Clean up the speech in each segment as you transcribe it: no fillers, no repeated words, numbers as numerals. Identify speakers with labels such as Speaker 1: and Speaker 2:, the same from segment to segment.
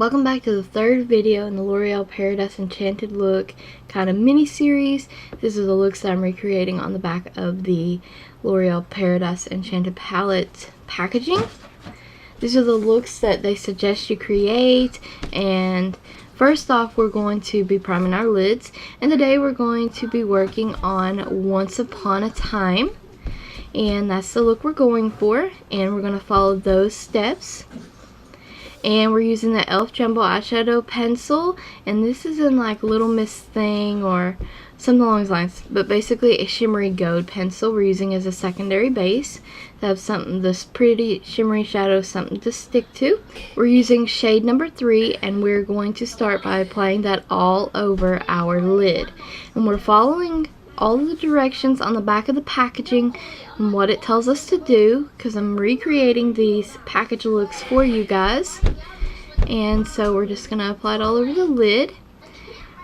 Speaker 1: Welcome back to the third video in the L'Oreal Paradise Enchanted look kind of mini series. This is the looks that I'm recreating on the back of the L'Oreal Paradise Enchanted palette packaging. These are the looks that they suggest you create, and first off we're going to be priming our lids, and today we're going to be working on Once Upon a Time, and that's the look we're going for, and we're going to follow those steps. And we're using the e.l.f. Jumbo Eyeshadow Pencil, and this is in like Little Miss Thing or something along those lines, but basically a shimmery gold pencil we're using as a secondary base to have something, this pretty shimmery shadow, something to stick to. We're using shade number 3, and we're going to start by applying that all over our lid, and we're following all of the directions on the back of the packaging and what it tells us to do, because I'm recreating these package looks for you guys. And so we're just gonna apply it all over the lid,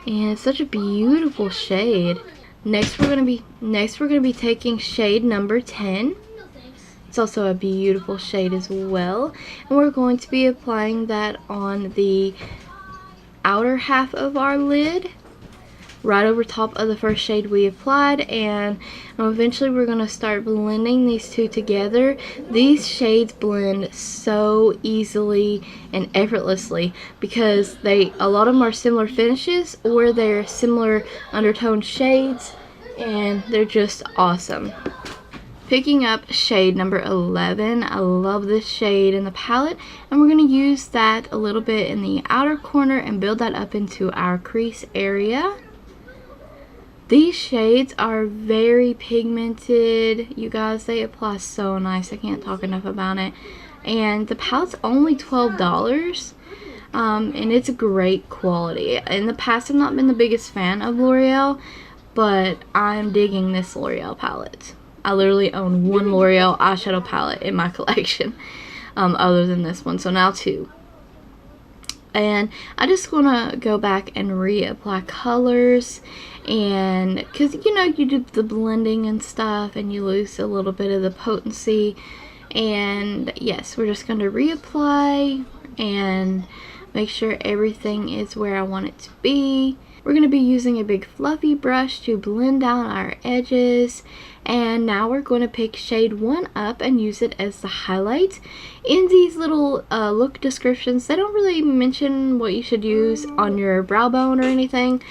Speaker 1: and it's such a beautiful shade. Next we're gonna be taking shade number 10. It's also a beautiful shade as well, and we're going to be applying that on the outer half of our lid, right over top of the first shade we applied, and eventually we're going to start blending these two together. These shades blend so easily and effortlessly because a lot of them are similar finishes or they're similar undertone shades, and they're just awesome. Picking up shade number 11, I love this shade in the palette, and we're going to use that a little bit in the outer corner and build that up into our crease area. These shades are very pigmented, you guys. They apply so nice. I can't talk enough about it. And the palette's only $12, and it's great quality. In the past, I've not been the biggest fan of L'Oreal, but I'm digging this L'Oreal palette. I literally own one L'Oreal eyeshadow palette in my collection, other than this one, so now 2. And I just want to go back and reapply colors, and because you know you do the blending and stuff and you lose a little bit of the potency. And yes, we're just going to reapply and make sure everything is where I want it to be. We're going to be using a big fluffy brush to blend down our edges, and now we're going to pick shade 1 up and use it as the highlight. In these little look descriptions, they don't really mention what you should use on your brow bone or anything,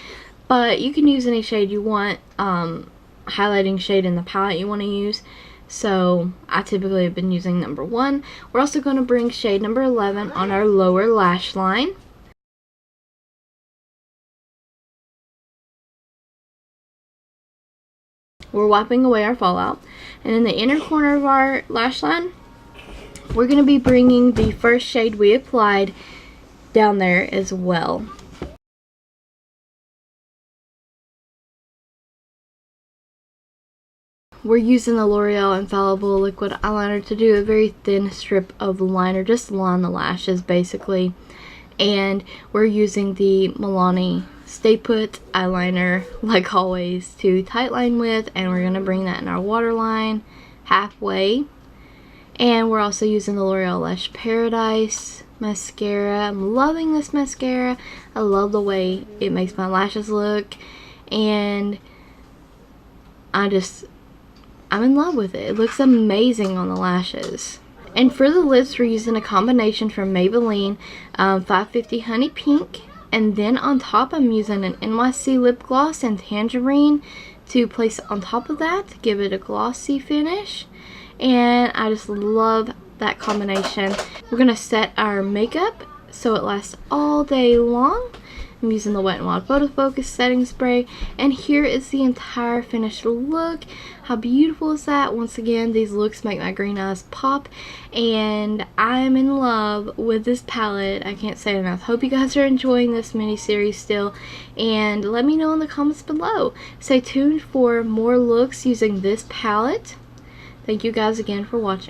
Speaker 1: but you can use any shade you want, highlighting shade in the palette you want to use. So I typically have been using number 1. We're also going to bring shade number 11 on our lower lash line. We're wiping away our fallout, and in the inner corner of our lash line we're going to be bringing the first shade we applied down there as well. We're using the L'Oreal Infallible liquid eyeliner to do a very thin strip of liner, just line the lashes basically. And we're using the Milani Stay Put eyeliner, like always, to tightline with, and we're going to bring that in our waterline halfway. And we're also using the L'Oreal Lash Paradise mascara. I'm loving this mascara. I love the way it makes my lashes look, and I'm in love with it. It looks amazing on the lashes. And for the lips, we're using a combination from Maybelline 550 Honey Pink. And then on top, I'm using an NYC Lipgloss and Tangerine to place on top of that to give it a glossy finish. And I just love that combination. We're going to set our makeup so it lasts all day long. I'm using the Wet n Wild Photo Focus setting spray, and here is the entire finished look. How beautiful is that? Once again, these looks make my green eyes pop, and I'm in love with this palette. I can't say enough. Hope you guys are enjoying this mini series still, and let me know in the comments below. Stay tuned for more looks using this palette. Thank you guys again for watching.